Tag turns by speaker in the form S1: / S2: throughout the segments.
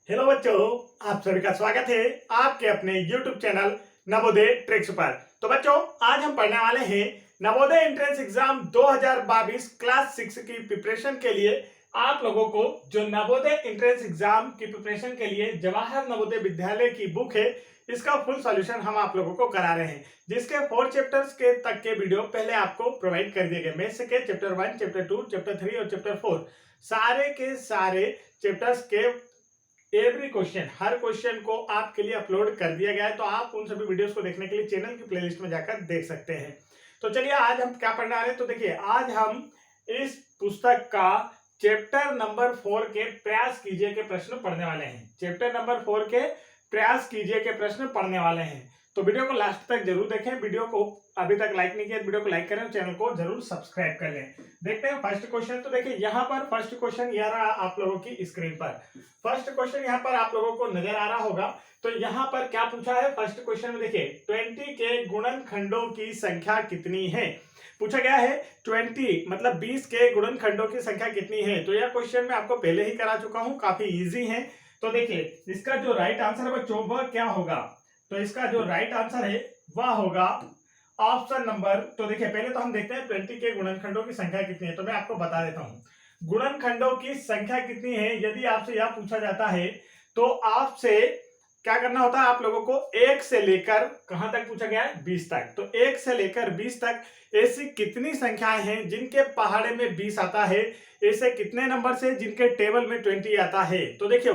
S1: Hello बच्चों, आप सभी का स्वागत है आपके अपने YouTube चैनल नवोदय ट्रिक्स पर। तो बच्चों, आज हम पढ़ने वाले हैं नवोदय एंट्रेंस एग्जाम 2022 क्लास 6 की प्रिपरेशन के लिए। आप लोगों को जो नवोदय एंट्रेंस एग्जाम की प्रिपरेशन के लिए जवाहर नवोदय विद्यालय की बुक है, इसका फुल सॉल्यूशन हम आप लोगों को करा रहे हैं, जिसके 4 चैप्टर्स के तक के वीडियो पहले आपको प्रोवाइड कर दिए गए। मैथ्स के चैप्टर 1, चैप्टर 2, चैप्टर 3 और चैप्टर 4 सारे के सारे चैप्टर्स के एवरी क्वेश्चन, हर क्वेश्चन को आपके लिए अपलोड कर दिया गया है। तो आप उन सभी वीडियोस को देखने के लिए चैनल की प्लेलिस्ट में जाकर देख सकते हैं। तो चलिए, आज हम क्या पढ़ने वाले हैं। तो देखिए, आज हम इस पुस्तक का चैप्टर नंबर 4 के प्रयास कीजिए के प्रश्न पढ़ने वाले हैं। चैप्टर नंबर 4 के प्रयास कीजिए के प्रश्न पढ़ने वाले हैं। तो वीडियो को लास्ट तक जरूर देखें। वीडियो को अभी तक लाइक नहीं किया, वीडियो को लाइक करें और चैनल को जरूर सब्सक्राइब कर लें। देखते हैं फर्स्ट क्वेश्चन। तो देखिए, यहाँ पर फर्स्ट क्वेश्चन यह रहा आप लोगों की स्क्रीन पर। फर्स्ट क्वेश्चन यहाँ पर आप लोगों को नजर आ रहा होगा। तो यहाँ पर क्या पूछा है फर्स्ट क्वेश्चन में, देखिए 20 के गुणनखंडों की संख्या कितनी है। पूछा गया है 20 मतलब 20 के गुणनखंडों की संख्या कितनी है। तो यह क्वेश्चन मैं आपको पहले ही करा चुका हूं, काफी इजी है। तो देखिए, इसका जो राइट आंसर है बच्चों वह क्या होगा। तो इसका जो राइट आंसर है वह होगा ऑप्शन नंबर। तो देखिए, पहले तो हम देखते हैं 20 के गुणनखंडों की संख्या कितनी है। तो मैं आपको बता देता हूं गुणनखंडों की संख्या कितनी है। यदि आपसे यह पूछा जाता है तो आपसे क्या करना होता है, आप लोगों को 1 से लेकर कहां तक पूछा गया है, 20 तक। तो 1 से लेकर 20 तक ऐसी कितनी संख्याएं हैं जिनके पहाड़े में 20 आता है। ऐसे कितने नंबर से जिनके टेबल में 20 आता है। तो देखिए,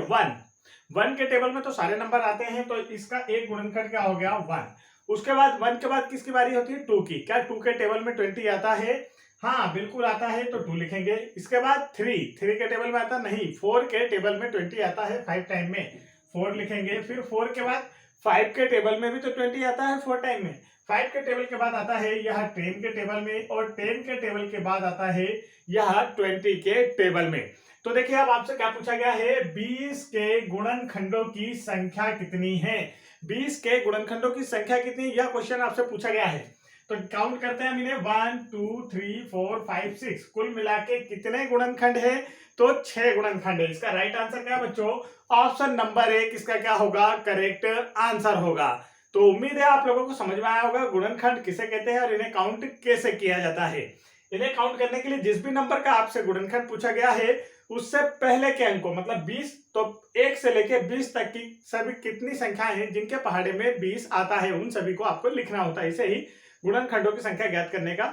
S1: 1 के टेबल में तो सारे नंबर आते हैं। तो इसका एक गुणनखंड क्या हो गया, 1। उसके बाद 1 के बाद किसकी बारी होती है, 2 की। क्या 2 के टेबल में 20 आता है? हाँ, बिल्कुल आता है। तो 2 लिखेंगे। इसके बाद 3 के टेबल में आता नहीं, 4 के टेबल में 20 आता है 5 टाइम में, 4 लिखेंगे। फिर 4 के बाद 5 के टेबल में भी तो 20 आता है 4 टाइम में। 5 के टेबल के बाद आता है यह 10 के टेबल में, और 10 के टेबल के बाद आता है यह 20 के टेबल में। तो देखिए, अब आपसे क्या पूछा गया है, 20 के गुणनखंडों की संख्या कितनी है। 20 के गुणनखंडों की संख्या कितनी, यह क्वेश्चन आपसे पूछा गया है। तो काउंट करते हैं हम इन्हें, 1 2 3 4 5 6, कुल मिला के कितने गुणनखंड है। तो 6 गुणनखंड है। इसका राइट आंसर क्या बच्चों, ऑप्शन नंबर 1 इसका क्या होगा, करेक्ट आंसर होगा। तो उम्मीद है आप लोगों को समझ में आया होगा गुणनखंड किसे कहते हैं और इन्हें काउंट कैसे किया जाता है। इन्हें काउंट करने के लिए जिस भी नंबर का आपसे गुणनखंड पूछा गया है उससे पहले के अंक को, मतलब 20, तो 1 से लेकर 20 तक की सभी कितनी संख्याएं हैं जिनके पहाड़े में 20 आता है, उन सभी को आपको लिखना होता है। इसे ही गुणनखंडों की संख्या ज्ञात करने का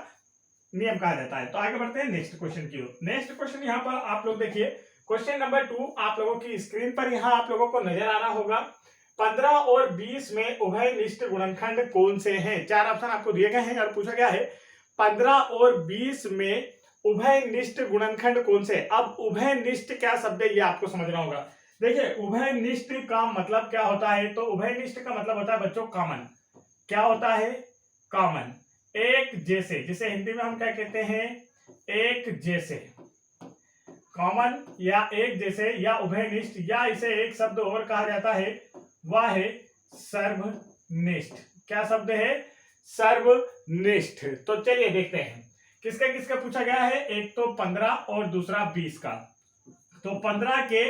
S1: नियम कहा जाता है। तो आगे बढ़ते हैं नेक्स्ट क्वेश्चन की ओर। नेक्स्ट क्वेश्चन यहाँ पर आप लोग देखिए, क्वेश्चन नंबर 2 आप लोगों की स्क्रीन पर यहाँ आप लोगों को नजर आ रहा होगा। 15 और 20 में उभयनिष्ठ गुणनखंड कौन से हैं। 4 ऑप्शन आपको दिए गए हैं और पूछा गया है 15 और 20 में उभयनिष्ठ गुणनखंड कौन से। अब उभयनिष्ठ क्या शब्द है, ये आपको समझना होगा। देखिए, उभयनिष्ठ का मतलब क्या होता है। तो उभयनिष्ठ का मतलब होता है बच्चों कॉमन। क्या होता है, कॉमन, एक जैसे। जिसे हिंदी में हम क्या कहते हैं, एक जैसे। कॉमन या एक जैसे या उभयनिष्ठ, या इसे एक शब्द और कहा जाता है, वह है सर्वनिष्ठ। क्या शब्द है, सर्वनिष्ठ। तो चलिए देखते हैं किसका किसका पूछा गया है। एक तो 15 और दूसरा 20 का। तो 15 के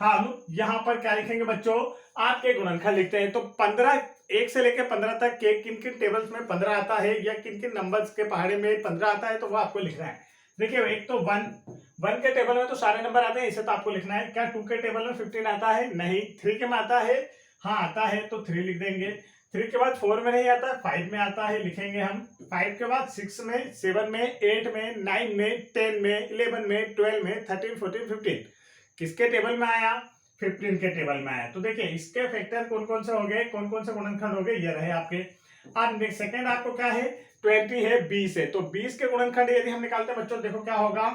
S1: हम यहां पर क्या लिखेंगे बच्चों, आपके गुणनखंड लिखते हैं। तो 15, 1 से लेकर 15 तक के किन किन टेबल्स में 15 आता है या किन किन नंबर्स के पहाड़े में 15 आता है, तो वो आपको लिखना है। देखिए, एक तो 1 के टेबल में तो सारे नंबर आते हैं, इसे तो आपको लिखना है। क्या 2 के टेबल में 15 आता है? नहीं। 3 के में आता है? हाँ, आता है, तो 3 लिख देंगे। 3 के बाद 4 में नहीं आता है, 5 में आता है, लिखेंगे हम। 5 के बाद 6 में, 7 में, 8 में, 9 में, 10 में, 11 में, 12 में, 13, 14, 15 किसके टेबल में आया, 15 के टेबल में आया। तो देखिए, इसके फैक्टर कौन कौन से हो गए, कौन कौन से गुणनखंड हो गए, ये रहे आपके। अब सेकंड आपको क्या है, 20 है, 20 है। तो 20 के गुणनखंड यदि हम निकालते हैं बच्चों, देखो क्या होगा,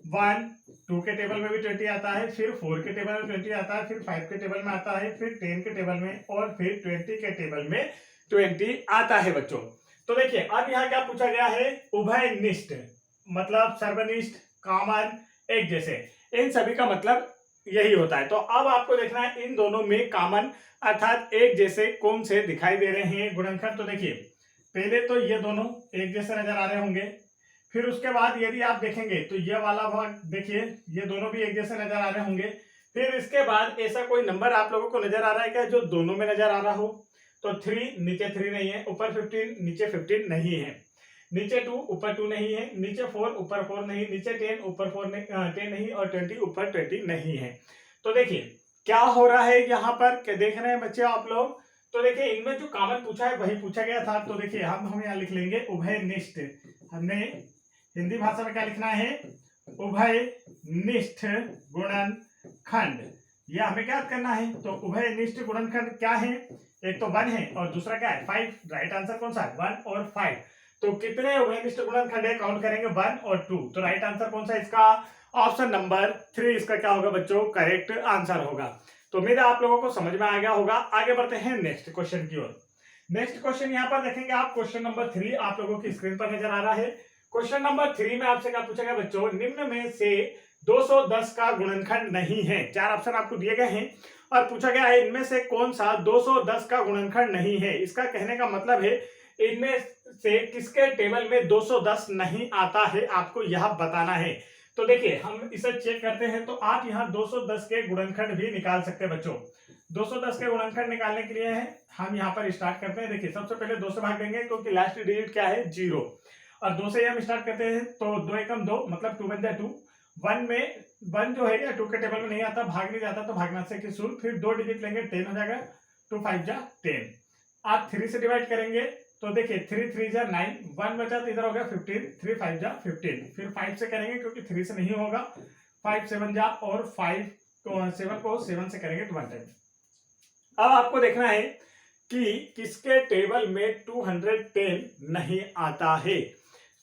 S1: 1, 2 के टेबल में भी 20 आता है, फिर 4 के टेबल में 20 आता है, फिर 5 के टेबल में आता है, फिर 10 के टेबल में, और फिर 20 के टेबल में 20 आता है बच्चों। तो देखिए, अब यहाँ क्या पूछा गया है, उभयनिष्ठ मतलब सर्वनिष्ठ, कॉमन, एक जैसे, इन सभी का मतलब यही होता है। तो अब आपको देखना है इन दोनों में कॉमन अर्थात एक जैसे कौन से दिखाई दे रहे हैं गुणनखंड। तो देखिए, पहले तो ये दोनों एक जैसे नजर आ रहे होंगे। फिर उसके बाद यदि आप देखेंगे तो ये वाला भाग देखिए, ये दोनों भी एक जैसे नजर आ रहे होंगे। फिर इसके बाद ऐसा कोई नंबर आप लोगों को नजर आ रहा है क्या जो दोनों में नजर आ रहा हो? तो 3 नीचे 3 नहीं है, ऊपर 15 नीचे 15 नहीं है, नीचे 2 ऊपर 2 नहीं है, नीचे 4 ऊपर 4 नहीं, नीचे 10 ऊपर 4 नहीं, 10 नहीं, और 20 ऊपर 20 नहीं है। तो देखिए क्या हो रहा है यहाँ पर, क्या देख रहे हैं बच्चे आप लोग? तो देखिए इनमें जो कॉमन पूछा है वही पूछा गया था। तो देखिए हम यहाँ लिख लेंगे उभयनिष्ठ। हमने हिंदी भाषा में क्या लिखना है? उभयनिष्ठ गुणनखंड। यह हमें क्या करना है? तो उभयनिष्ठ गुणनखंड क्या है? एक तो 1 है और दूसरा क्या है? 5। राइट आंसर कौन सा है? 1 और 5। तो कितने उभयनिष्ठ गुणनखंड है काउंट करेंगे? 1 और 2। तो राइट आंसर कौन सा है इसका? ऑप्शन नंबर 3 इसका क्या होगा बच्चों? करेक्ट आंसर होगा। तो उम्मीद है आप लोगों को समझ में आ गया होगा। आगे बढ़ते हैं नेक्स्ट क्वेश्चन की ओर। नेक्स्ट क्वेश्चन यहाँ पर देखेंगे आप, क्वेश्चन नंबर 3 आप लोगों की स्क्रीन पर नजर आ रहा है। क्वेश्चन नंबर 3 में आपसे क्या पूछा गया बच्चों? निम्न में से 210 का गुणनखंड नहीं है। 4 ऑप्शन आपको दिए गए हैं और पूछा गया है इनमें से कौन सा 210 का गुणनखंड नहीं है। इसका कहने का मतलब है इनमें से किसके टेबल में 210 नहीं आता है, आपको यह बताना है। तो देखिए हम इसे चेक करते हैं। तो आप यहाँ 210 के गुणनखंड भी निकाल सकते हैं बच्चों। 210 के गुणनखंड निकालने के लिए है हम यहाँ पर स्टार्ट करते हैं। देखिए सबसे पहले 2 से भाग देंगे क्योंकि लास्ट डिजिट क्या है? 0। और 2 से हम स्टार्ट करते हैं तो 2 एकम 2 मतलब 2 बन जाए 2। 1 में 1 जो है 2 के टेबल में नहीं आता, भाग नहीं जाता, तो भागना से कि शुरू। फिर 2 डिजिट लेंगे 10 हो जाएगा। 2 5 जा 10। आप 3 से डिवाइड करेंगे तो देखिए 3 3 जा 9, 1 बचा तो इधर हो गया 15, 3 5 जा 15। फिर 5 से करेंगे क्योंकि 3 से नहीं होगा, 5 7 जा, और 5 7 को 7 से करेंगे तो 1 टाइम। अब आपको देखना है कि किसके टेबल में 210 नहीं आता है।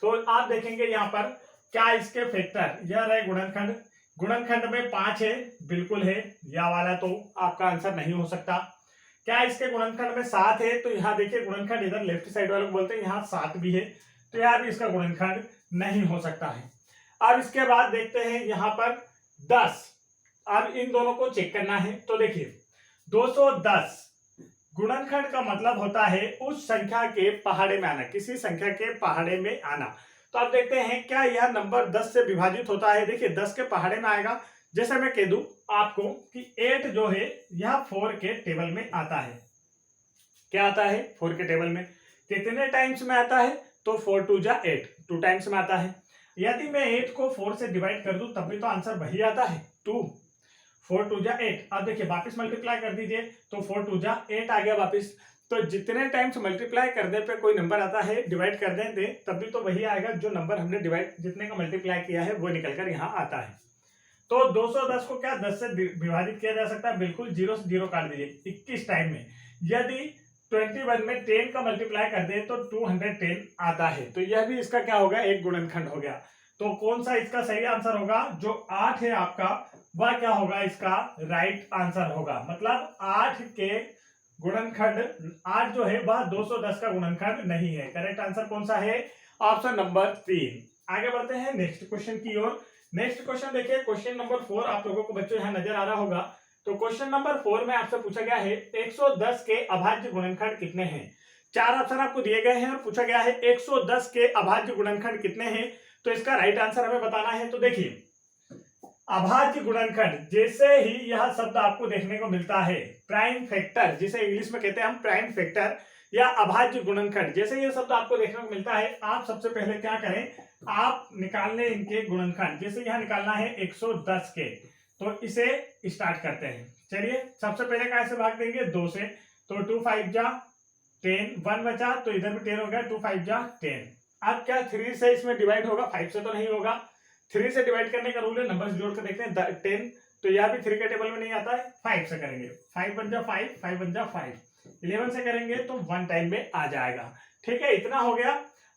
S1: तो आप देखेंगे यहाँ पर क्या इसके फैक्टर, यह रहे गुणनखंड। गुणनखंड में 5 है, बिल्कुल है, यह वाला तो आपका आंसर नहीं हो सकता। क्या इसके गुणनखंड में 7 है? तो यहाँ देखिए गुणनखंड इधर लेफ्ट साइड वाले को बोलते हैं, यहाँ 7 भी है, तो यहाँ भी इसका गुणनखंड नहीं हो सकता है। अब इसके बाद देखते हैं यहाँ पर 10। अब इन दोनों को चेक करना है। तो देखिए 210 गुणनखंड का मतलब होता है उस संख्या के पहाड़े में आना, किसी संख्या के पहाड़े में आना। तो आप देखते हैं क्या यह नंबर 10 से विभाजित होता है? देखिए 10 के पहाड़े में आएगा। जैसे मैं कह दूं आपको कि 8 जो है यह 4 के टेबल में आता है। क्या आता है? 4 के टेबल में। कितने टाइम्स में आता है? तो 4 2 जा 8, 2 टाइम्स में आता है। यदि मैं 8 को 4 से डिवाइड कर दूं तब भी तो आंसर वही आता है, 2। 4 2 जा 8। अब देखिए वापस मल्टीप्लाई कर दीजिए तो 4 2 जा 8 आ गया वापस। तो जितने टाइम्स मल्टीप्लाई करने पे कोई नंबर आता है, डिवाइड कर दें तब भी तो वही आएगा जो नंबर हमने डिवाइड, जितने का मल्टीप्लाई किया है वो निकलकर यहाँ आता है। तो 210 को क्या 10 से विभाजित किया जा सकता है? बिल्कुल, 0 से 0 काट दीजिए 21 टाइम में। यदि 21 में 10 का मल्टीप्लाई कर दे तो 210 आता है। तो यह भी इसका क्या होगा? एक गुणनखंड हो गया। तो कौन सा इसका सही आंसर होगा? जो 8 है आपका, वह क्या होगा? इसका राइट आंसर होगा। मतलब 8 के गुणनखंड 8 जो है वह 210 का गुणनखंड नहीं है। करेक्ट आंसर कौन सा है? Option number 3। आगे बढ़ते हैं नेक्स्ट क्वेश्चन की ओर। नेक्स्ट क्वेश्चन देखिए, क्वेश्चन नंबर 4 आप लोगों को बच्चों यहाँ नजर आ रहा होगा। तो क्वेश्चन नंबर 4 में आपसे पूछा गया है 110 के अभाज्य गुणनखंड कितने हैं। 4 ऑप्शन आपको दिए गए हैं और पूछा गया है 110 के अभाज्य गुणनखंड कितने हैं। तो इसका राइट आंसर हमें बताना है। तो देखिए अभाज्य गुणनखंड, जैसे ही यह शब्द आपको देखने को मिलता है, प्राइम फैक्टर जिसे इंग्लिश में कहते हैं हम प्राइम फैक्टर या अभाज्य गुणनखंड, जैसे ये शब्द आपको देखने को मिलता है, आप सबसे पहले क्या करें? आप निकालने इनके गुणनखंड। जैसे यहाँ निकालना है 110 के, तो इसे स्टार्ट करते हैं। चलिए सबसे पहले कैसे भाग देंगे? 2 से। तो 2 5 जा 10, 1 बचा तो इधर भी 10 हो गया, 2 5 जा 10। अब क्या 3 से इसमें डिवाइड होगा? 5 से तो नहीं होगा। 3 से डिवाइड करने का रूल है, नंबर्स जोड़ के देखते हैं। 10 तो यह भी 3 के टेबल में नहीं आता है। 5 से करेंगे, 5 बन जा 5, 5 बन जा 5। 11 से करेंगे तो 1 टाइम में आ जाएगा। ठीक है, इतना हो गया।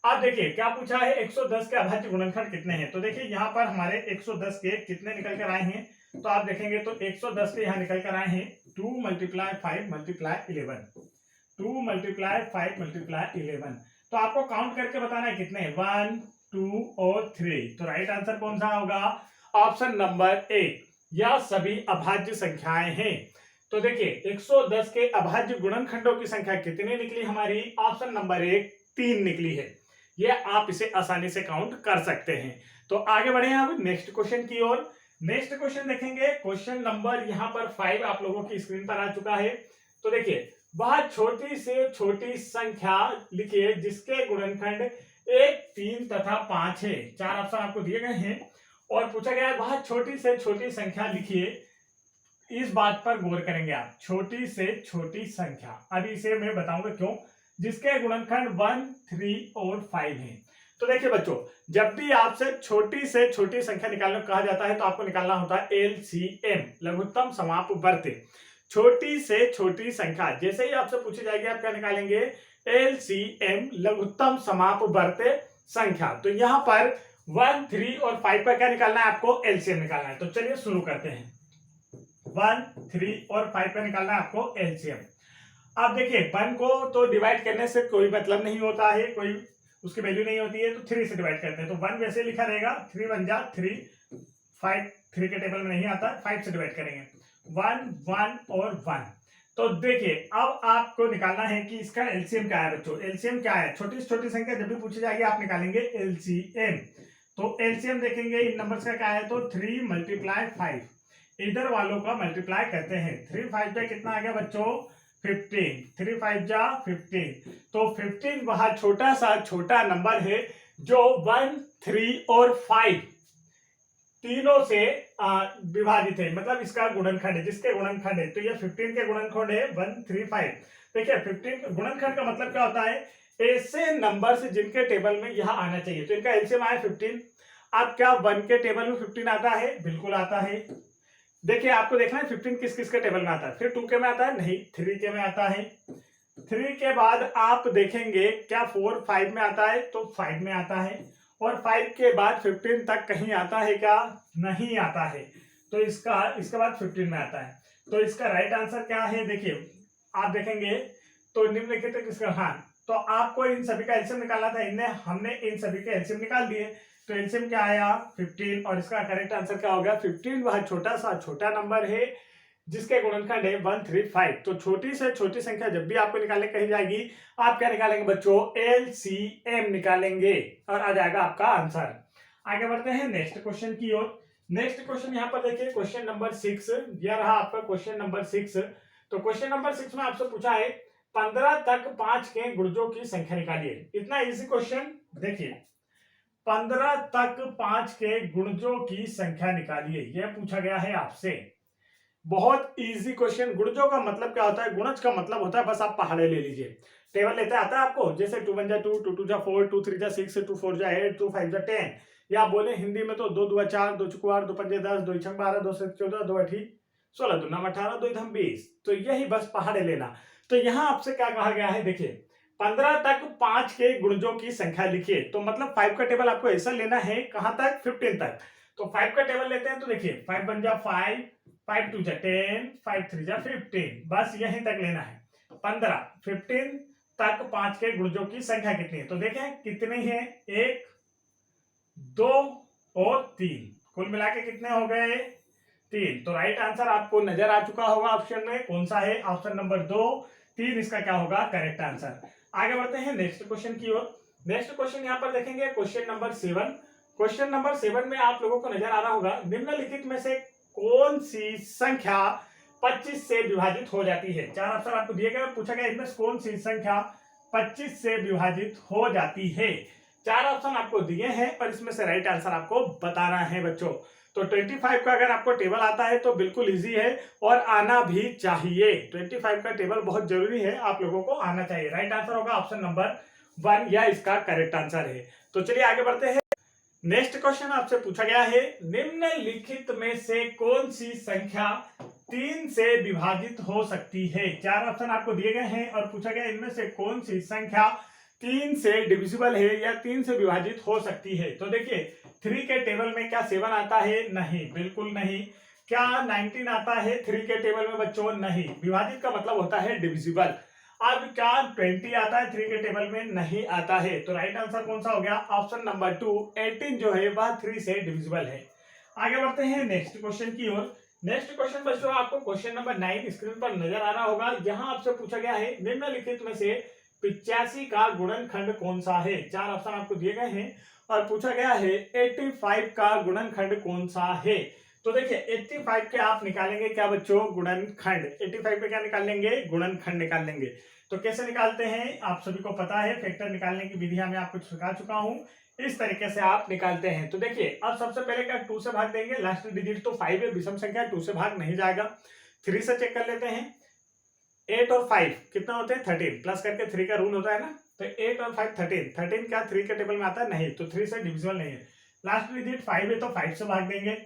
S1: अब देखिए क्या पूछा है? 110 के अभाज्य गुणनखंड कितने हैं। तो देखिए यहाँ पर हमारे 110 के कितने निकल कर आए हैं। तो आप देखेंगे तो 110 के यहाँ निकल कर आए हैं 2 × 5 × 11, 2 × 5 × 11। तो आपको काउंट करके बताना है कितने, 1 2 और 3। तो राइट आंसर कौन सा होगा? Option number 1। यह सभी अभाज्य संख्याएं हैं। तो देखिए 110 के अभाज्य गुणनखंडों की संख्या कितनी निकली हमारी? ऑप्शन नंबर 1 3 निकली है। ये आप इसे आसानी से काउंट कर सकते हैं। तो आगे बढ़े अब नेक्स्ट क्वेश्चन की ओर। नेक्स्ट क्वेश्चन देखेंगे, क्वेश्चन नंबर यहाँ पर 5 आप लोगों की स्क्रीन पर आ चुका है। तो देखिए, वह छोटी से छोटी संख्या लिखिए जिसके गुणनखंड 1, 3 तथा 5 है। 4 ऑप्शन आपको दिए गए हैं और पूछा गया है वह छोटी से छोटी संख्या लिखिए। इस बात पर गौर करेंगे आप, छोटी से छोटी संख्या। अभी इसे मैं बताऊंगा क्यों, जिसके गुणनखंड 1, 3 और 5 है। तो देखिए बच्चों, जब भी आपसे छोटी से छोटी संख्या निकालने को कहा जाता है तो आपको निकालना होता है एलसीएम, लघुत्तम समापवर्ती। छोटी से छोटी संख्या जैसे ही आपसे पूछी जाएगी आप क्या निकालेंगे, एलसीएम, लघुत्तम समापवर्ती संख्या। तो यहाँ पर 1, 3 और 5 का क्या निकालना है, आपको एलसीएम निकालना है। तो चलिए शुरू करते हैं। 1, 3 और 5 का निकालना है आपको एलसीएम। अब देखिए 1 को तो डिवाइड करने से कोई मतलब नहीं होता है, कोई उसकी वैल्यू नहीं होती है, तो 3 से डिवाइड करते हैं। तो 1 वैसे लिखा रहेगा, 3 1 जा 3, 5 3 के टेबल में नहीं आता, 5 से डिवाइड करेंगे, 1 1 और 1। तो देखिए अब आपको निकालना है कि इसका एलसीएम क्या है बच्चों। एलसीएम क्या है, छोटी से छोटी संख्या जब भी पूछी जाएगी आप निकालेंगे एलसीएम। तो एलसीएम देखेंगे इन नंबर्स का क्या है, तो 3 × 5, इधर वालों का मल्टीप्लाई करते हैं। 3 5 पे कितना आ गया बच्चों, 15, 3 5 जा 15। तो 15 वह छोटा सा छोटा नंबर है जो 1, 3 और 5 तीनों से विभाजित है, मतलब इसका गुणनखंड है, जिसके गुणनखंड है। तो ये 15 के गुणनखंड है 1, 3, 5। देखिए 15 गुणनखंड का मतलब क्या होता है, ऐसे नंबर से जिनके टेबल में यह आना चाहिए। तो इनका एलसीएम आया 15। अब क्या 1 के टेबल में 15 आता है, बिल्कुल आता है। देखिए आपको देखना है 15 किस किस के टेबल में आता है, फिर 2 के में आता है, नहीं 3 के में आता है। 3 के बाद आप देखेंगे क्या 4 5 में आता है, तो 5 में आता है। और 5 के बाद 15 तक कहीं आता है क्या, नहीं आता है। तो इसके बाद 15 में आता है। तो इसका राइट आंसर क्या है, देखिए आप देखेंगे तो निम्नलिखित किसका, हाँ तो आपको इन सभी का एलसीएम निकालना था, हमने इन सभी के एलसीएम निकाल दिए। तो एलसीएम क्या आया 15 और इसका करेक्ट आंसर क्या होगा 15। वह छोटा सा छोटा नंबर है जिसके गुणनखंड है 1, 3, 5। तो छोटी से छोटी संख्या जब भी आपको निकालने कही जाएगी आप क्या निकालेंगे बच्चों, एलसीएम निकालेंगे और आ जाएगा आपका आंसर। आगे बढ़ते हैं नेक्स्ट क्वेश्चन की ओर। नेक्स्ट क्वेश्चन यहाँ पर देखिए, क्वेश्चन नंबर 6, यह रहा आपका क्वेश्चन नंबर 6। तो क्वेश्चन नंबर 6 में आपसे पूछा है 15 तक 5 के गुणजों की संख्या निकालिए। इतना इजी क्वेश्चन, देखिए 15 तक 5 के गुणजों की संख्या निकालिए, यह पूछा गया है आपसे। बहुत इजी क्वेश्चन। गुणजों का मतलब क्या होता है, गुणज का मतलब होता है, बस आप पहाड़े ले लीजिए, टेबल लेते आता है आपको, जैसे 2 1 जा 2, 2 2 जा 4, 2 3 जा 6, 2 4 जा 8, 2 5 जा 10, या बोले हिंदी में तो 2 2 4, 2 4 8, 2 5 10, 2 6 12, 2 7 14, 2 8 16, 2 9 18, 2 3 20। तो यही बस पहाड़े लेना। तो यहाँ आपसे क्या कहा गया है, देखिए 15 तक 5 के गुणजों की संख्या लिखिए। तो मतलब 5 का टेबल आपको ऐसा लेना है, कहां तक, 15 तक। तो 5 का टेबल लेते हैं, तो देखिए 5 1 जा 5, 5 2 जा 10, 5 3 जा 15, बस यहीं तक लेना है। 15 15 तक 5 के गुणजों की संख्या कितनी है, तो देखें कितनी है, 1 2 और 3, कुल मिला के कितने हो गए, 3। तो राइट आंसर आपको नजर आ चुका होगा ऑप्शन में, कौन सा है, ऑप्शन नंबर 2, 3 इसका क्या होगा करेक्ट आंसर। आगे बढ़ते हैं नेक्स्ट क्वेश्चन की ओर। नेक्स्ट क्वेश्चन यहाँ पर देखेंगे, क्वेश्चन नंबर 7। क्वेश्चन नंबर 7 में आप लोगों को नजर आ रहा होगा, निम्नलिखित में से कौन सी संख्या 25 से विभाजित हो जाती है। 4 ऑप्शन आपको दिए गए, पूछा गया इनमें कौन सी संख्या 25 से विभाजित हो जाती है। 4 ऑप्शन आपको दिए हैं और इसमें से राइट आंसर आपको बताना है बच्चों। तो 25 का अगर आपको टेबल आता है तो बिल्कुल इजी है और आना भी चाहिए। 25 का टेबल बहुत जरूरी है, आप लोगों को आना चाहिए। राइट आंसर होगा ऑप्शन नंबर 1, यह इसका करेक्ट आंसर है। तो चलिए आगे बढ़ते हैं। नेक्स्ट क्वेश्चन आपसे पूछा गया है, निम्नलिखित में से कौन सी संख्या 3 से विभाजित हो सकती है। 4 ऑप्शन आपको दिए गए हैं और पूछा गया इनमें से कौन सी संख्या 3 से डिविजिबल है या 3 से विभाजित हो सकती है। तो देखिए 3 के टेबल में क्या 7 आता है, नहीं बिल्कुल नहीं। क्या 19 आता है 3 के टेबल में बच्चों, नहीं। विभाजित का मतलब होता है डिविजिबल। अब क्या 20 आता है 3 के टेबल में, नहीं आता है। तो राइट आंसर कौन सा हो गया, ऑप्शन नंबर 2, 18 जो है वह 3 से डिविजिबल है। आगे बढ़ते हैं नेक्स्ट क्वेश्चन की ओर। नेक्स्ट क्वेश्चन बच्चों आपको क्वेश्चन नंबर 9 स्क्रीन पर नजर आ रहा होगा। यहाँ आपसे पूछा गया है, निम्नलिखित में से 85 का गुणनखंड कौन सा है। 4 ऑप्शन आपको दिए गए हैं और पूछा गया है 85 का गुणनखंड कौन सा है। तो देखिए 85 के आप निकालेंगे क्या बच्चों, गुणनखंड। 85 पे क्या निकाल लेंगे, गुणनखंड निकाल लेंगे। तो कैसे निकालते हैं आप सभी को पता है, फैक्टर निकालने की विधि मैं आपको सिखा चुका हूं, इस तरीके से आप निकालते हैं। तो देखिए अब सबसे पहले क्या 2 से भाग देंगे, लास्ट डिजिट तो 5 है, विषम संख्या 2 से भाग नहीं जाएगा। 3 से चेक कर लेते हैं, 8 और 5 कितना होते हैं 13, प्लस करके 3 का रूल होता है ना, तो 8 और 5 13, 13 क्या 3 के टेबल में आता है, नहीं, तो 3 से डिविजिबल नहीं है। लास्ट डिजिट 5 है तो 5 से भाग देंगे,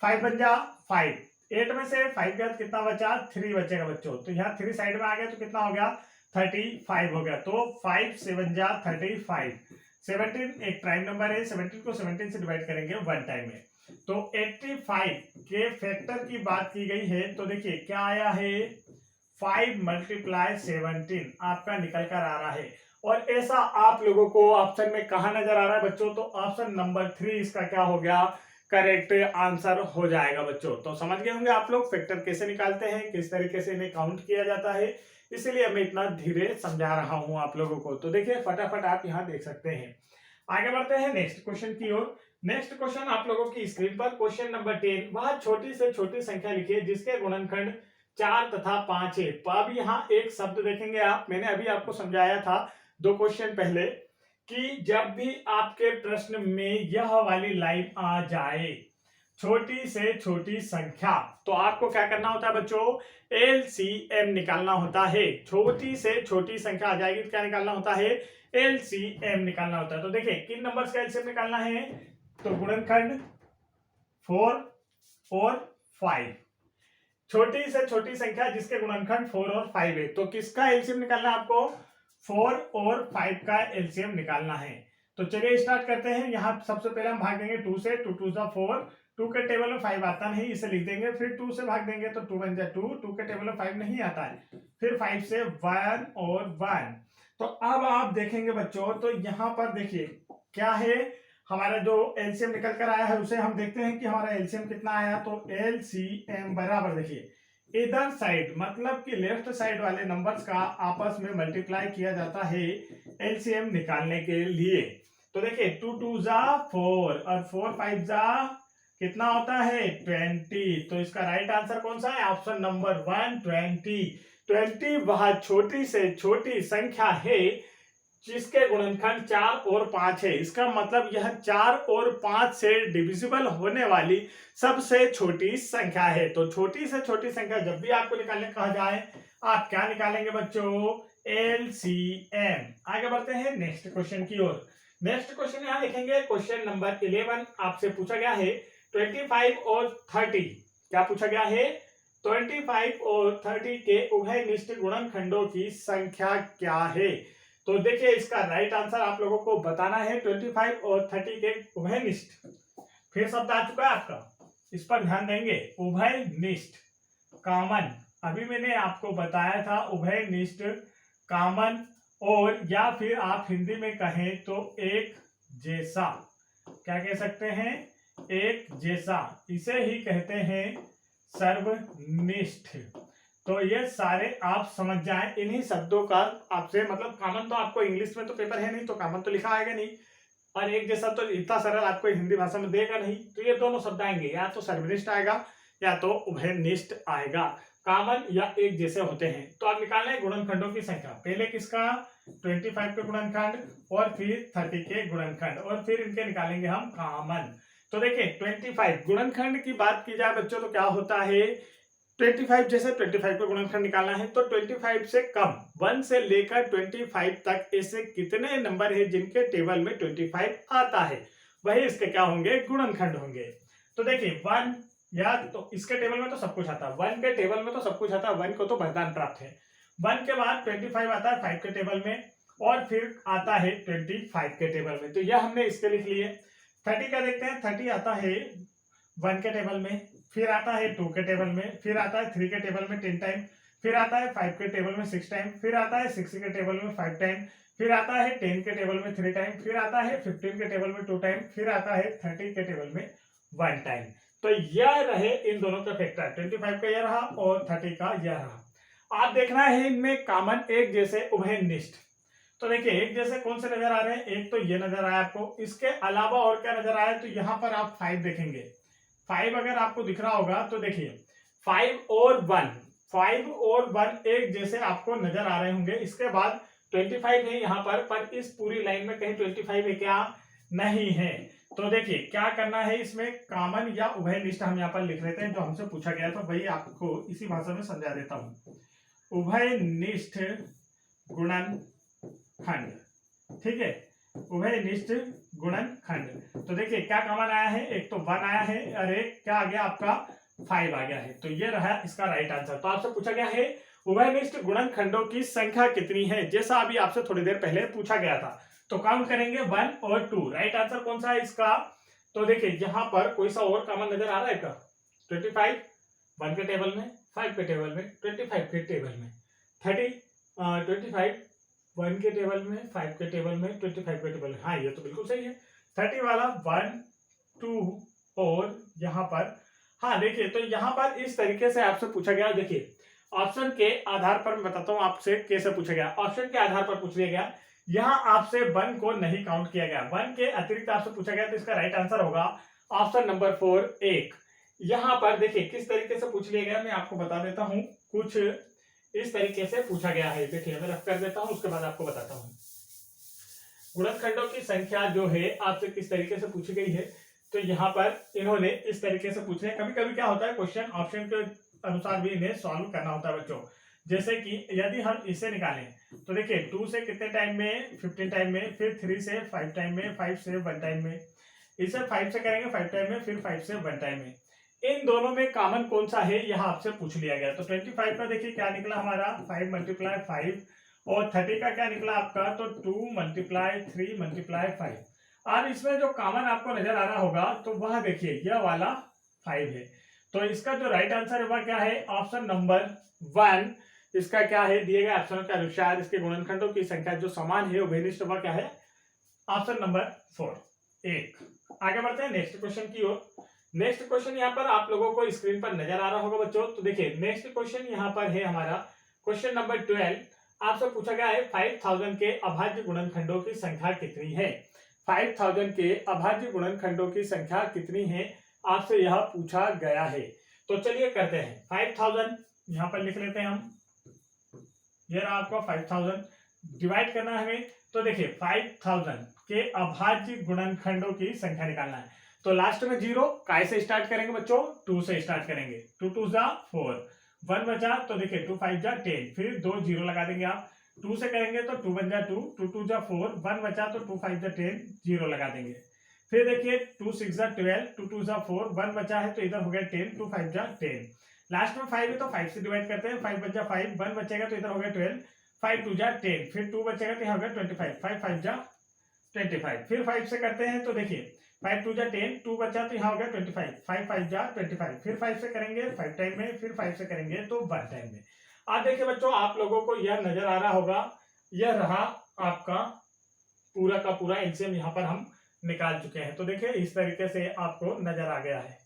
S1: 5 बन जा 5, 8 में से 5 का कितना बचा, 3 बचेगा बच्चों, तो यहाँ 3 साइड में आ गया तो कितना हो गया 35 हो गया, तो 5 से बन जा 35। 17 एक प्राइम नंबर है, 17 को 17 से डिवाइड करेंगे वन टाइम में। तो 85 के फैक्टर की बात की गई है, तो देखिए क्या आया है 5 × 17 आपका निकल कर आ रहा है। और ऐसा आप लोगों को ऑप्शन में कहा नजर आ रहा है बच्चों, तो ऑप्शन नंबर 3 इसका क्या हो गया, करेक्ट आंसर हो जाएगा बच्चों। तो समझ गए होंगे आप लोग फैक्टर कैसे निकालते हैं, किस तरीके से इन्हें काउंट किया जाता है, इसीलिए मैं इतना धीरे समझा रहा हूं आप लोगों को। तो देखिए फटाफट आप यहां देख सकते हैं। आगे बढ़ते हैं नेक्स्ट क्वेश्चन की ओर। नेक्स्ट क्वेश्चन आप लोगों की स्क्रीन पर क्वेश्चन नंबर 10, वह छोटी से छोटी संख्या लिखिए जिसके गुणनखंड 4 तथा 5 है। तो अब यहाँ एक शब्द देखेंगे आप, मैंने अभी आपको समझाया था 2 क्वेश्चन पहले कि जब भी आपके प्रश्न में यह वाली लाइन आ जाए छोटी से छोटी संख्या, तो आपको क्या करना होता है बच्चों, एलसीएम निकालना होता है। छोटी से छोटी संख्या आ जाएगी तो क्या निकालना होता है, एलसीएम निकालना होता है। तो देखिए किन नंबर्स का एलसीएम निकालना है, तो गुणनखंड 4 और 5, छोटी से छोटी संख्या जिसके गुणनखंड 4 और 5 है, तो किसका एलसीएम निकालना है आपको, 4 और 5 का एलसीएम निकालना है। तो चलिए स्टार्ट करते हैं। यहाँ सबसे पहले हम भाग देंगे 2 से, 2 2 4, 2 के टेबल में 5 आता नहीं, इसे लिख देंगे, फिर 2 से भाग देंगे तो 2 बन जाए 2, 2 के टेबल में 5 नहीं आता है, फिर 5 से 1 और 1। तो अब आप देखेंगे बच्चों, तो यहाँ पर देखिए क्या है, हमारा जो एलसीएम निकल कर आया है उसे हम देखते हैं कि हमारा एलसीएम कितना आया। तो एलसीएम बराबर देखिए इधर साइड मतलब कि लेफ्ट साइड वाले नंबर्स का आपस में मल्टीप्लाई किया जाता है एलसीएम निकालने के लिए। तो देखिए 2 2 जा 4 और 4 5 जा कितना होता है 20। तो इसका राइट आंसर कौन सा है, ऑप्शन नंबर 1 20। वह छोटी से छोटी संख्या है जिसके गुणनखंड 4 और 5 है। इसका मतलब यह 4 और 5 से डिविजिबल होने वाली सबसे छोटी संख्या है। तो छोटी से छोटी संख्या जब भी आपको निकालने कहा जाए आप क्या निकालेंगे बच्चों, एलसीएम। आगे बढ़ते हैं नेक्स्ट क्वेश्चन की ओर। नेक्स्ट क्वेश्चन यहाँ लिखेंगे क्वेश्चन नंबर 11, आपसे पूछा गया है 25 और 30। क्या पूछा गया है, 25 और 30 के उभयनिष्ठ गुणनखंडों की संख्या क्या है। तो देखिए इसका राइट आंसर आप लोगों को बताना है 25 और 30 के उभयनिष्ठ। फिर शब्द आ चुका है आपका, इस पर ध्यान देंगे, उभयनिष्ठ कॉमन। अभी मैंने आपको बताया था उभयनिष्ठ कॉमन, और या फिर आप हिंदी में कहें तो एक जैसा। क्या कह सकते हैं, एक जैसा, इसे ही कहते हैं सर्वनिष्ठ। तो ये सारे आप समझ जाएं, इन्हीं शब्दों का आपसे मतलब कॉमन तो आपको इंग्लिश में तो पेपर है नहीं, तो कॉमन तो लिखा आएगा नहीं, और एक जैसा तो इतना सरल आपको हिंदी भाषा में देगा नहीं। तो ये दोनों शब्द आएंगे, या तो सर्वनिष्ठ आएगा या तो उभयनिष्ठ आएगा, कॉमन या एक जैसे होते हैं। तो आप निकालना है गुणनखंडों की संख्या, पहले किसका 25 के गुणनखंड और फिर 30 के गुणनखंड, और फिर इनके निकालेंगे हम कॉमन। तो देखिए 25 गुणनखंड की बात की जाए बच्चों तो क्या होता है, 25 जैसे 25 का गुणनखंड निकालना है तो 25 से कम 1 से लेकर 25 तक ऐसे कितने नंबर है जिनके टेबल में 25 आता है, वही इसके क्या होंगे, गुणनखंड होंगे। तो देखिए 1 या तो इसके टेबल में तो सब कुछ आता है, 1 के टेबल में तो सब कुछ आता है, 1 को तो वरदान प्राप्त है। 1 के बाद 25 आता है 5 के टेबल में, और फिर आता है 25 के टेबल में, तो यह हमने इसके लिख लिए। 30 का देखते हैं, 30 आता है 1 के टेबल में, फिर आता है 2 के टेबल में, फिर आता है 3 के टेबल में 10 टाइम, फिर आता है 5 के टेबल में 6 टाइम, फिर आता है 6 के टेबल में 5 टाइम, फिर आता है 10 के टेबल में 3 टाइम, फिर आता है 15 के टेबल में 2 टाइम, फिर आता है 30 के टेबल में 1 टाइम। तो यह रहे इन दोनों का फैक्टर, 25 का यह रहा और 30 का यह रहा। आप देखना है इनमें कॉमन एक जैसे उभयनिष्ठ। तो देखिए एक जैसे कौन से नजर आ रहे हैं, एक तो ये नजर आया आपको, इसके अलावा और क्या नजर आया, तो यहाँ पर आप 5 देखेंगे, 5 अगर आपको दिख रहा होगा तो देखिए 5 और 1 एक जैसे आपको नजर आ रहे होंगे। इसके बाद 25 है यहाँ पर इस पूरी लाइन में कहीं 25 है क्या? नहीं है। तो देखिए क्या करना है, इसमें कॉमन या उभयनिष्ठ हम यहाँ पर लिख लेते हैं, जो हमसे पूछा गया था वही आपको इसी भाषा में समझा देता हूँ। उभयनिष्ठ गुणनखंड, ठीक है, उभयनिष्ठ गुणनखंड। तो देखिए क्या कॉमन आया है, एक तो 1 आया है और एक क्या आ गया आपका 5 आ गया है। तो ये रहा इसका राइट आंसर। तो आपसे पूछा गया है उभयनिष्ठ गुणनखंडों की संख्या कितनी है, जैसा अभी आपसे थोड़ी देर पहले पूछा गया था। तो काउंट करेंगे 1 और 2। राइट आंसर कौन सा है इसका? तो देखिए यहाँ पर कोई सा और कॉमन नजर आ रहा है क्या? 25 1 के टेबल में, 5 के टेबल में, 25 के टेबल में, 25 1 के टेबल में, 5 के टेबल में, 25 के टेबल में। हाँ ये तो बिल्कुल सही है। 30 वाला 1 2 और यहाँ पर, हाँ देखिए तो यहाँ पर इस तरीके से आपसे पूछा गया। देखिए ऑप्शन के आधार पर मैं बताता हूँ आपसे कैसे पूछा गया। ऑप्शन के आधार पर पूछ लिया गया, यहाँ आपसे 1 को नहीं काउंट किया गया, 1 के अतिरिक्त आपसे पूछा गया। तो इसका राइट आंसर होगा ऑप्शन नंबर 4 1। यहाँ पर देखिए किस तरीके से पूछ लिया गया, मैं आपको बता देता हूँ। कुछ इस तरीके से पूछा गया है। देखिए मैं रफ कर देता हूँ, उसके बाद आपको बताता हूँ गुणनखंडों की संख्या जो है आपसे किस तरीके से पूछी गई है। तो यहाँ पर इन्होंने इस तरीके से पूछे। कभी कभी क्या होता है, क्वेश्चन ऑप्शन के अनुसार भी इन्हें सॉल्व करना होता है बच्चों। जैसे कि यदि हम इसे निकालें तो देखिए 2 से कितने टाइम में, 15 टाइम में, फिर 3 से 5 टाइम में, 5 से 1 टाइम में, इसे 5 से करेंगे 5 टाइम में, फिर 5 से 1 टाइम में। इन दोनों में कॉमन कौन सा है, यह आपसे पूछ लिया गया। तो 25 का देखिए क्या निकला हमारा 5 × 5 और 30 का क्या निकला आपका, तो 2 × 3 × 5। अब इसमें जो कॉमन आपको नजर आ रहा होगा तो वह देखिए यह वाला 5 है। तो इसका जो राइट आंसर है वह क्या है, ऑप्शन नंबर 1। इसका क्या है, दिए गए ऑप्शन के अनुसार इसके गुणनखंडों की संख्या जो समान है उभयनिष्ठ वह क्या है, ऑप्शन नंबर 4 1। आगे बढ़ते हैं नेक्स्ट क्वेश्चन की ओर। नेक्स्ट क्वेश्चन यहाँ पर आप लोगों को स्क्रीन पर नजर आ रहा होगा बच्चों। तो देखिए नेक्स्ट क्वेश्चन यहाँ पर है हमारा क्वेश्चन नंबर 12। आपसे पूछा गया है 5000 के अभाज्य गुणनखंडों की संख्या कितनी है। 5000 के अभाज्य गुणनखंडों की संख्या कितनी है, आपसे यह पूछा गया है। तो चलिए करते हैं। 5000 यहाँ पर लिख लेते हैं हम, ये रहा आपका 5000। डिवाइड करना है हमें। तो देखिए 5000 के अभाज्य गुणनखंडों की संख्या निकालना है। तो लास्ट में 0 काय से स्टार्ट करेंगे बच्चों, 2 से स्टार्ट करेंगे। 2 2 जा 4, 1 बचा तो देखिए 2 5 जा 10, फिर 2 0 लगा देंगे आप। 2 से करेंगे तो 2 1 जा 2, 2 2 जा 4, 1 बचा तो 2 5 जा 10, 0 लगा देंगे। फिर देखिए 2 6 जा 12, 2 2 जा 4, 1 बचा है तो इधर हो गया 10, 2 5 जा 10। लास्ट में 5 है तो 5 से डिवाइड करते हैं। 5 बचा 5, 1 बचेगा तो इधर हो गया 12, 5 2 जा 10, फिर 2 बचेगा तो यहाँ हो गया 25, 5 5 जा 25। फिर 5 से करते हैं तो देखिए 5 2 जा 10, 2 बचा तो यहाँ हो गया 25, 5 5 जा 25। फिर 5 से करेंगे 5 टाइम में, फिर 5 से करेंगे तो 1 टाइम में। अब देखिए बच्चों आप लोगों को यह नजर आ रहा होगा, यह रहा आपका पूरा का पूरा एलसीएम यहाँ पर हम निकाल चुके हैं। तो देखिए इस तरीके से आपको नजर आ गया है।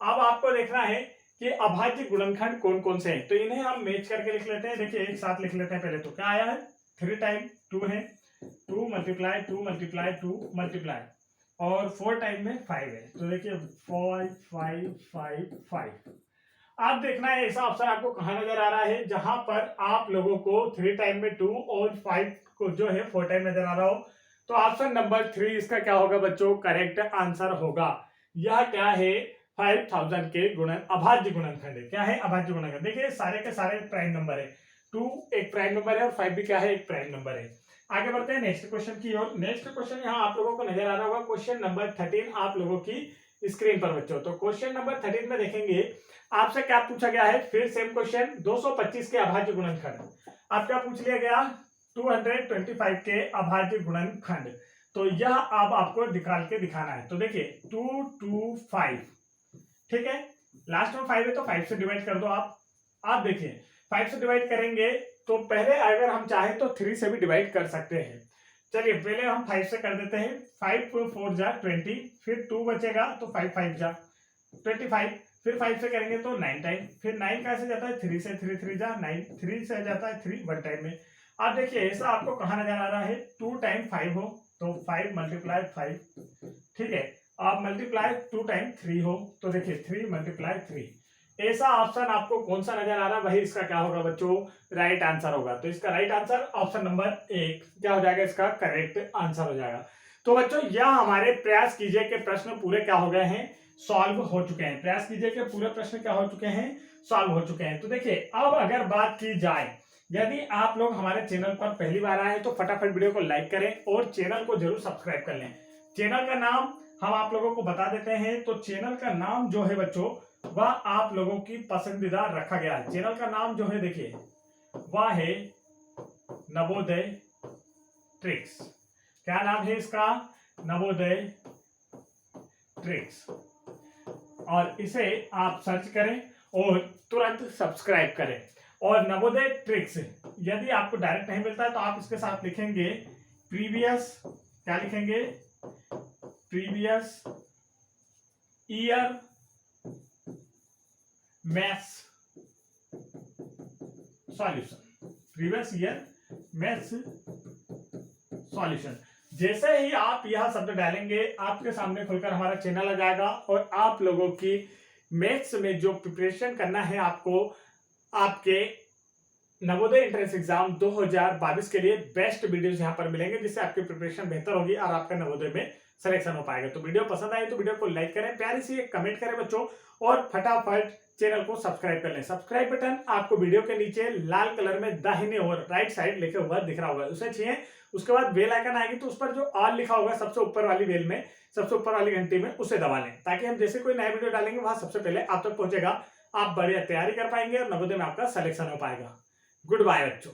S1: अब आपको देखना है कि अभाज्य गुणनखंड कौन कौन से हैं। तो इन्हें हम मैच करके लिख लेते हैं। देखिए एक साथ लिख लेते हैं। पहले तो क्या आया है, 3 टाइम 2 है, 2 × 2 × 2 मल्टीप्लाई, और 4 टाइम में 5 है। तो देखिए 5 5 5 5। आप देखना है ऐसा ऑप्शन आपको कहाँ नजर आ रहा है जहां पर आप लोगों को 3 टाइम में 2 और 5 को जो है 4 टाइम नजर आ रहा हो। तो ऑप्शन नंबर 3 इसका क्या होगा बच्चों, करेक्ट आंसर होगा। यह क्या है, 5000 के अभाज्य गुणनखंड है। क्या है, अभाज्य गुणनखंड। देखिए सारे के सारे प्राइम नंबर है, 2 एक प्राइम नंबर है और 5 भी क्या है, एक प्राइम नंबर है। आगे बढ़ते हैं नेक्स्ट क्वेश्चन की ओर। नेक्स्ट क्वेश्चन यहाँ आप लोगों को नजर आ रहा होगा, क्वेश्चन नंबर 13 आप लोगों की स्क्रीन पर बच्चों। तो क्वेश्चन नंबर 13 में देखेंगे आपसे क्या पूछा गया है, फिर सेम क्वेश्चन 225 के अभाज्य गुणनखंड। अब क्या पूछ लिया गया, 225 के अभाज्य गुणनखंड। तो यह अब आपको निकाल के दिखाना है। तो देखिए 2 2 5, ठीक है, लास्ट में 5 है तो 5 से डिवाइड कर दो आप देखिए 5 से डिवाइड करेंगे तो पहले अगर हम चाहें तो 3 से भी डिवाइड कर सकते हैं। चलिए पहले हम 5 से कर देते हैं। 5 4 जा 20, फिर 2 बचेगा तो 5 5 जा 25, फिर 5 से करेंगे तो 9 टाइम, फिर 9 कैसे जाता है 3 से, 3 3 जा 9, 3 से जाता है 3 1 टाइम में। अब देखिए ऐसा आपको कहाँ नजर आ रहा है, 2 टाइम 5 हो तो 5 × 5, ठीक है, आप मल्टीप्लाई 2 टाइम 3 हो तो देखिए 3 मल्टीप्लाई 3, ऐसा ऑप्शन आपको कौन सा नजर आ रहा है वही इसका क्या होगा बच्चों, राइट आंसर होगा। तो इसका राइट आंसर ऑप्शन नंबर 1 क्या हो जाएगा, इसका करेक्ट आंसर हो जाएगा। तो बच्चों यह हमारे प्रयास कीजिए के प्रश्न पूरे क्या हो गए हैं, सॉल्व हो चुके हैं। प्रयास कीजिए कि पूरे प्रश्न क्या हो चुके हैं, सॉल्व हो चुके हैं। तो देखिए अब अगर बात की जाए, यदि आप लोग हमारे चैनल पर पहली बार आए हैं तो फटाफट वीडियो को लाइक करें और चैनल को जरूर सब्सक्राइब कर लें। चैनल का नाम हम आप लोगों को बता देते हैं। तो चैनल का नाम जो है बच्चों वह आप लोगों की पसंदीदा रखा गया है। चैनल का नाम जो है देखिए वह है नवोदय ट्रिक्स। क्या नाम है इसका, नवोदय ट्रिक्स। और इसे आप सर्च करें और तुरंत सब्सक्राइब करें। और नवोदय ट्रिक्स यदि आपको डायरेक्ट नहीं मिलता है तो आप इसके साथ लिखेंगे प्रीवियस, क्या लिखेंगे, previous year maths solution, previous year maths solution. जैसे ही आप यह शब्द डालेंगे आपके सामने खुलकर हमारा चैनल आ जाएगा और आप लोगों की मैथ्स में जो प्रिपरेशन करना है आपको, आपके नवोदय एंट्रेंस एग्जाम 2022 के लिए बेस्ट वीडियोस यहां पर मिलेंगे, जिससे आपकी प्रिपरेशन बेहतर होगी और आपका नवोदय में सिलेक्शन हो पाएगा। तो वीडियो पसंद आए तो वीडियो को लाइक करें, प्यारी सी एक कमेंट करें बच्चों, और फटाफट चैनल को सब्सक्राइब कर लें। सब्सक्राइब बटन आपको वीडियो के नीचे लाल कलर में दाहिने और राइट साइड लिखे हुआ दिख रहा होगा, उसे छुइए। उसके बाद बेल आइकन आएगी तो उस पर जो ऑल लिखा होगा सबसे ऊपर वाली बेल में, सबसे ऊपर वाली घंटी में, उसे दबा लें ताकि हम जैसे कोई नया वीडियो डालेंगे वहां सबसे पहले आप तक पहुंचेगा। आप बढ़िया तैयारी कर पाएंगे और नवोदय में आपका सिलेक्शन हो पाएगा। गुड बाय बच्चों।